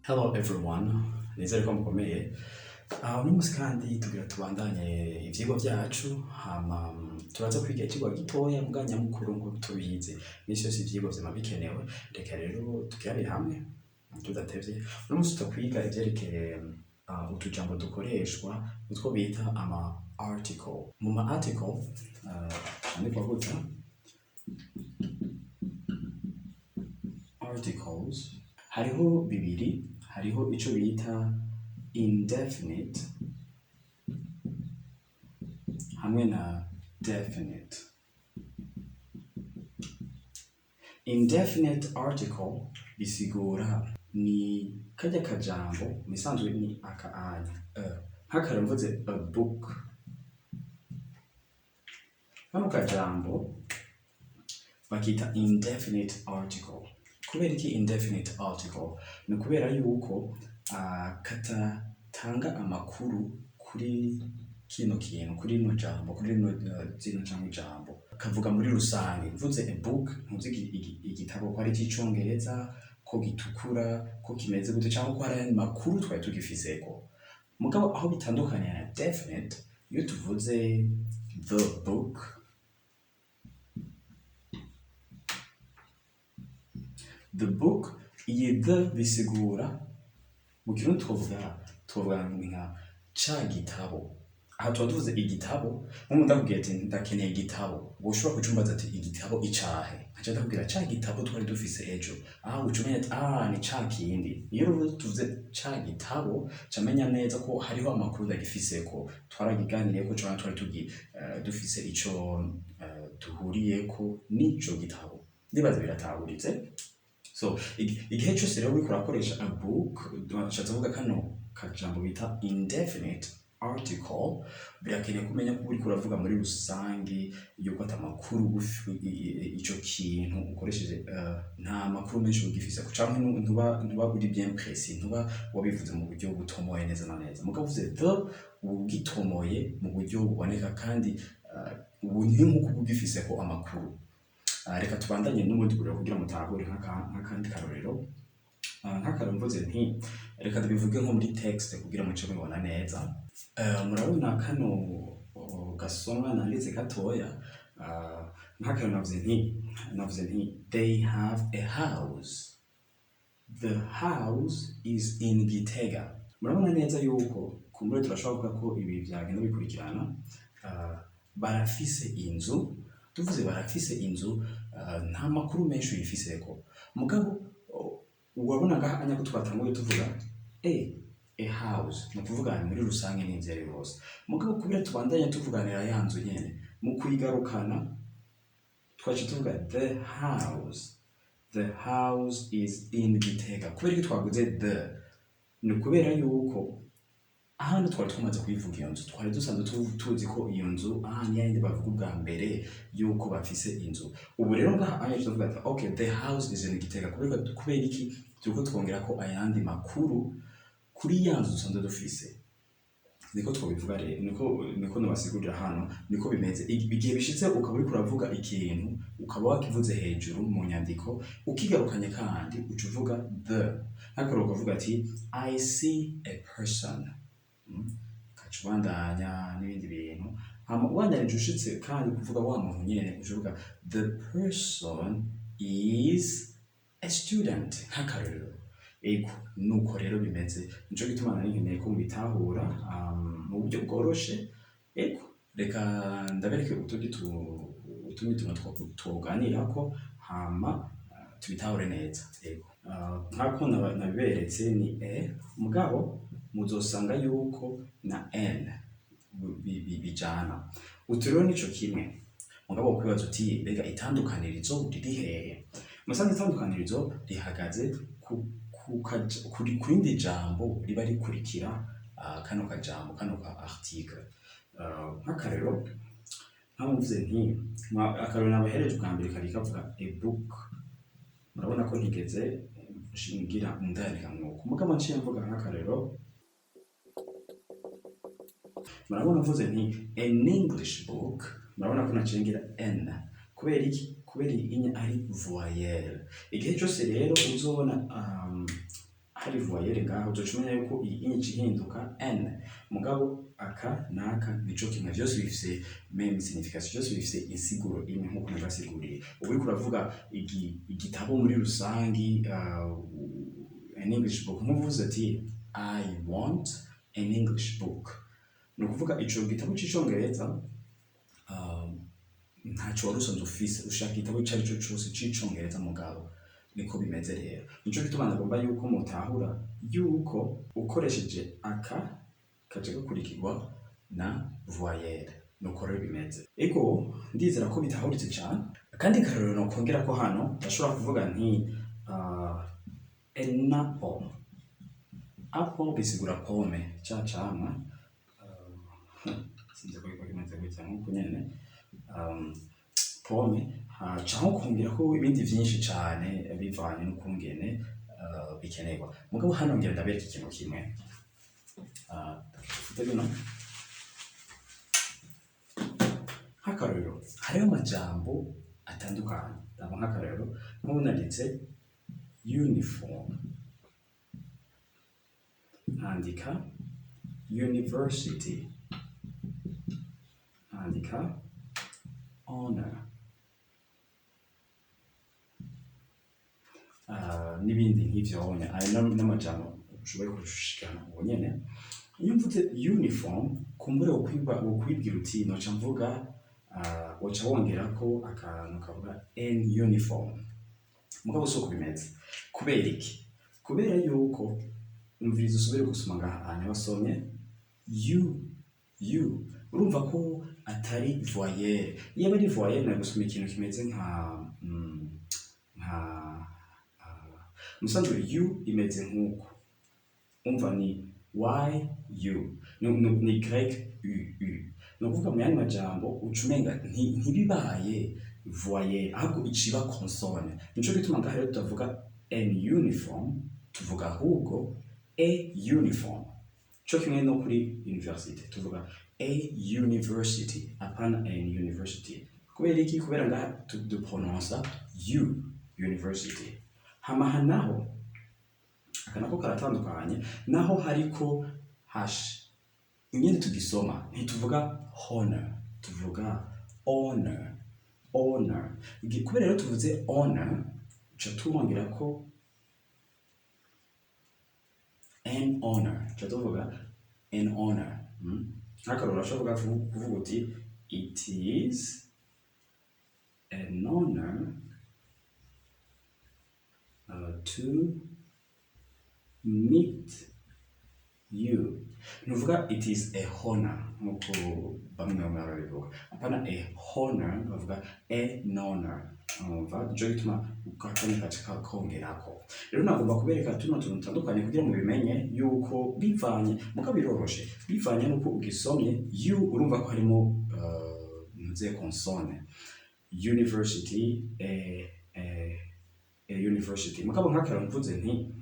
Hello everyone, nizere ko mukomeye. Uno munsi kandi tugira tubandanye ivyigwa vyacu, hama turaza kwiga ikigwa gitoya muga nyamukuru ngo tubize. Misi yose ivyigwa vyama bikenewe, reka rero tukirabire hamwe tudatevye. Uno munsi tukwiga ivyerekeye utujambo dukoreshwa utwo bita ama article. Mu ma article handikwa gutya articles, hariho bibiri, hariho ico bita indefinite hamwe na definite. Indefinite article bisigura ni karya kajambo misanzwe ni akaanya nk'akare mvuze a book. Kano kajambo bakita indefinite article. Kubera iki indefinite article? Ni kubera yuko katatanga amakuru kuri kino kintu, kuri rino jambo, kuri rino zino canke ijambo. Kavuga muri rusange. Mvuze a book, mvuze igitabo ko ari icyongereza, ko gitukura, ko kimeze gute, cyangwa ko hari makuru twari tugifiseko. Mugabo aho bitandukanye na definite, iyo tuvuze the book, the book, iyi the bisigura mu kirundi twovuga nka ca gitabo. Aha tuba tuvuze igitabo, nk'umuntu ndakubwira ati ndakeneye igitabo, woshobora kucumbaza ati igitabo icahe, nkaca ndakubwira ca gitabo twari dufise ejo. Ucumenya ati ni ca kindi. Iyo rero tuvuze ca gitabo, camenya neza ko hariho amakuru ndagifiseko, twaragiganiriyeko canke twari dufise ico duhuriyeko n'ico gitabo. Ndibaza biratahuritse. So, igihe cyose rero uriko urakoresha a book, nshatse kuvuga kano kajambo bita indefinite article, birakeneye kumenya ko uriko uravuga muri rusange, yuko atamakuru ico kintu ukoresheje nta makuru menshi ugifise, canke ntuba uri bien précis, ntuba wabivuze mu buryo butomoye neza na neza. Mugabo uvuze the, ugitomoye mu buryo buboneka kandi ubu ni nk'uko ugifiseko amakuru. Reka tubandanye n'ubundi burero kugira mutahure nk'akandi karorero. Nk'akarorero mvuze nti reka tubivuge nko muri text kugira muce mubona neza. Murabona kano gasomwa nanditse gatoya. Nk'akarorero navuze nti they have a house. The house is in Gitega. Murabona neza yuko kumbure turashobora kuvuga ko ibi vyagenda bikurikirana. Barafise inzu. Tuvuze barafise inzu, nta makuru menshi uyifiseko. Mugabo urabona ngaha ko twatanguye tuvuga a house, ni ukuvuga muri rusange n'inzu yari hose. Mugabo kubera tubandanya tuvuganira ya nzu nyene, mu kuyigarukana twaje tuvuga the house. The house is in Gitega. Kubera ko twaguze the, ni kubera yuko ahandi twari tumaze kuyivuga iyo nzu, twari dusanzwe tuzi ko iyo nzu ni yindi bavuga ubwa mbere yuko bafise inzu. Ubu rero ngaha tuvuga ati okay, the house is in Gitega. Kubera iki turiko twongera ko ayandi makuru kuri ya nzu dusanzwe dufise. Niko twobivuga rero, niko nabasigurira hano, niko bimeze. Igihe bishitse ukaba uriko uravuga ikintu, ukaba wakivuze hejuru mu nyandiko, ukigarukanye kandi ucuvuga the. Ariko ukavuga ati I see a person. Kacubandanya n'ibindi bintu. Wandanye ushitse kandi kuvuga wa muntu nyene uvuga the person is a student. Nk'akarorero. Ego nuko rero bimeze. Nico gituma nari nkeneye ko mubitahura mu buryo bworoshe. Ego reka ndabereke utundi tuntu twoganirako hama tubitahure neza. Ego nk'ako nabiberetse ni mugabo muzosanga yuko na n bijana. Utu rero nico kimwe. Mugabo kwibaza uti mbega itandukanirizo riri hehe? Musanze itandukanirizo rihagaze kurindi jambo riba rikurikira kano kajambo, kano ka article. Nk'akarero nkamuvuze nti akarero nabahereje bwa mbere kari kavuga a book. Murabona ko ntigeze shingira ndandika nk'uko. Mugabo nciye mvuga nk'akarero, murabona mvuze nti an English book. Murabona ko nacengira n. Kubera iki? Kubera inya ari voyelle. Igihe cyose rero uzobona hari voyelle ngaho uzoca umenya yuko iyi inyinshi ihinduka n, mugabo aka naka nico kimwe, vyose bifise même signification, vyose bifise insiguro imwe nkuko nabasiguriye. Ubu uriko uravuga igitabo muri rusangi, an English book, nkuvuze ati I want an English book, ni ukuvuga ico gitabo c'icongereza ntaco wari usanzwe ufise, ushaka igitabo ico arico cose c'icongereza mugabo niko bimeze rero. Nico gituma ndagomba yuko mutahura yuko ukoresheje aka kaje gakurikirwa na voyelle, nuko rero bimeze. Ego ndizera ko bitahuritse cyane, kandi karero no kongera ko hano ndashobora kuvuga nti an apple. Apple bisigura pome, camwa, sinzi ko bimeze gutya nkuko nyene, pome, canke kongera ko ibindi vyinshi cane bivanye n'ukungene bikenerwa. Mugabo hano ngira ndabereka ikintu kimwe, bino nk'akarorero hariho amajambo atandukanye, ndabona nk'akarorero nk'ubu nanditse uniform, andika university, andika honor, n'ibindi nk'ivyo wabonye. Ayo n'amajambo ushoboye kurushikana ubu nyene. Iyo mvuze uniform, kumbure wokwibwira uti noca mvuga, woca wongerako akantu kavuga an uniform, mugabo siko bimeze. Kubera iki? Kubera yuko umviriza usubire gusoma ngaha ahantu wasomye you, urumva ko atari voyelle. Iyo ari voyelle na gusoma ikintu kimeze nka musanzwe you imeze nkuko umva ni you, ni grec u, no kuvuga mu yandi majambo ucumenga ntibibaye voyelle ahubwo iciba consonne. Nico gituma ngaha rero tutavuga an uniform, tuvuga ahubwo a uniform. Cyo kimwe no kuri university tuvuga a university, apana an university. Kubera iki? Kubera ngaha duprononsa you, university. Hama naho akanako karatandukanye, naho hariko hash ingene tugisoma ntituvuga honor, tuvuga honor. Kubera rero tuvuze honor, ca tuwongera ko an honor, ca tuvuga an honor. Nk'akarorero urashobora kuvuga uti it is an honor to meet you. Nuvuga it is a honor nkuko bamwe barabivuga, apana a honor, bavuga an honor. Nico gituma ukakane katika kongerako. Rero nagomba kubereka tuno tuntu dutandukanye kugira ngo bimenye yuko bivanye, muga biroroshe, bivanye nuko ugisomye you urumva ko harimo nze consonne. University, university. Mugabo nk'akara mvuze nti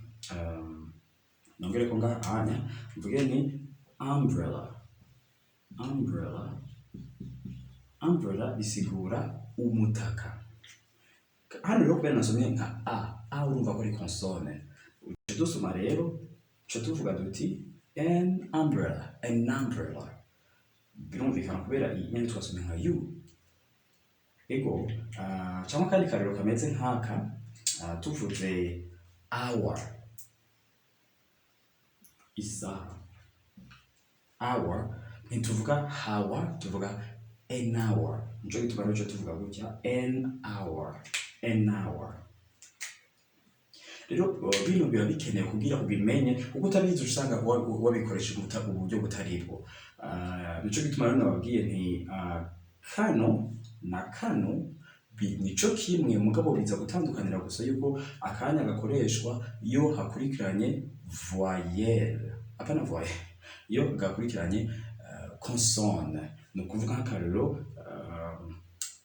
nongere ko ngaha mvuge ni umbrella bisigura umutaka. Hano rero kubera nasomye nka a urumva ko ari consonne, uca dusoma rero uca tuvuga duti an umbrella. Birumvikana kubera iyi nyene twasomye nka you. Ego cyangwa kandi karero kameze nk'aka, tuvuze hour, isaha. Hour ntituvuga hour, tuvuga an hour. Nico gituma rero tuvuga gutya an hour. Rero bino biba bikenewe kugira ubimenye, kuko utabizi usanga wabikoresha uburyo butaribwo. Nico gituma rero nababwiye nti kano na kano nico kimwe, mugabo biza gutandukanira gusa yuko akanya gakoreshwa iyo hakurikiranye voyelle, apana voyelle, iyo gakurikiranye consonne. No kuvuga nk'akarero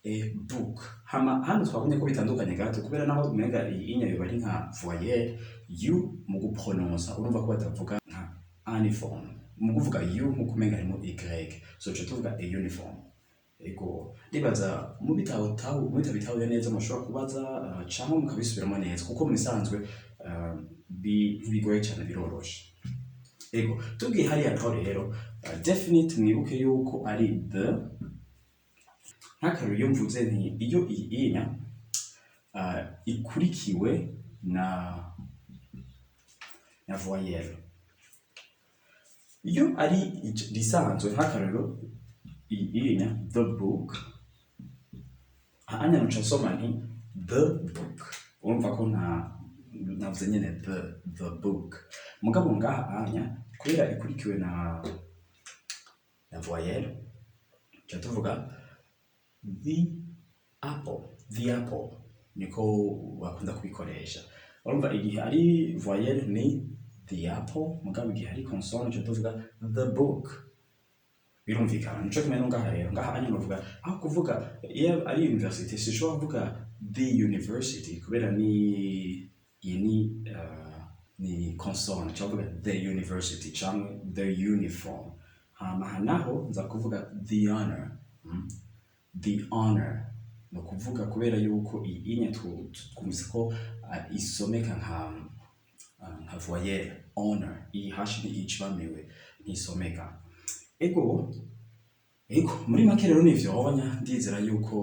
a book. Hano twabonye ko bitandukanye gato, kubera naho umenga inyayo bari nka voyelle, you mu guprononsa urumva ko batavuga nka uniform, mu kuvuga you mu kumenga harimo y, so tuvuga a uniform. Ego ndibaza mu bitabo neza mushobora kubaza cyangwa mukabisubiramo neza, kuko mu bisanzwe bigoye cyane biroroshe. Ego tugiye hariya naho rero definite mwibuke yuko ari the, nk'akarero iyo mvuze nti iyo iyi inya ikurikiwe na voyelle, iyo ari risanzwe nk'akarero iyi inya the book, anya nuca nsoma nti the book, urumva ko navuze nyene the book. Mugabo ngaha anya kubera ikurikiwe na voyelle cyo tuvuga the apple niko bakunda kubikoresha. Urumva igihe ari voyelle ni the apple, mugabo igihe ari consonne cyo tuvuga the book. Birumvikana nico kimwe ngaha rero, ngaha anya bavuga aho kuvuga iyo ari university sishobora kuvuga the university kubera ni consonne cyo kuvuga the university cyangwa the uniform. Naho nza kuvuga the honor. The honor no kuvuga kubera yuko iyi inya twumvise ko isomeka nka voyelle honor, iyi hashi ni icibamiwe ntisomeka. Ego muri make rero nivyo honya ndizera yuko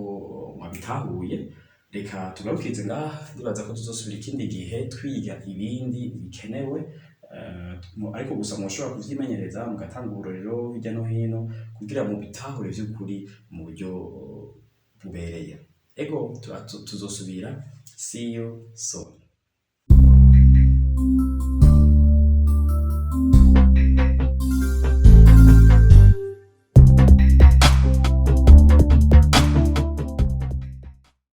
mwabitahuye. Reka tugarukize ngaha, ndibaza ko tuzosubira ikindi gihe twiga ibindi bikenewe, ariko gusa mushobora kuvyimenyereza mugatanga uburorero hirya no hino kugira mu bitahure vy'ukuri mu buryo bubereye. Ego tuzosubira, see you soon.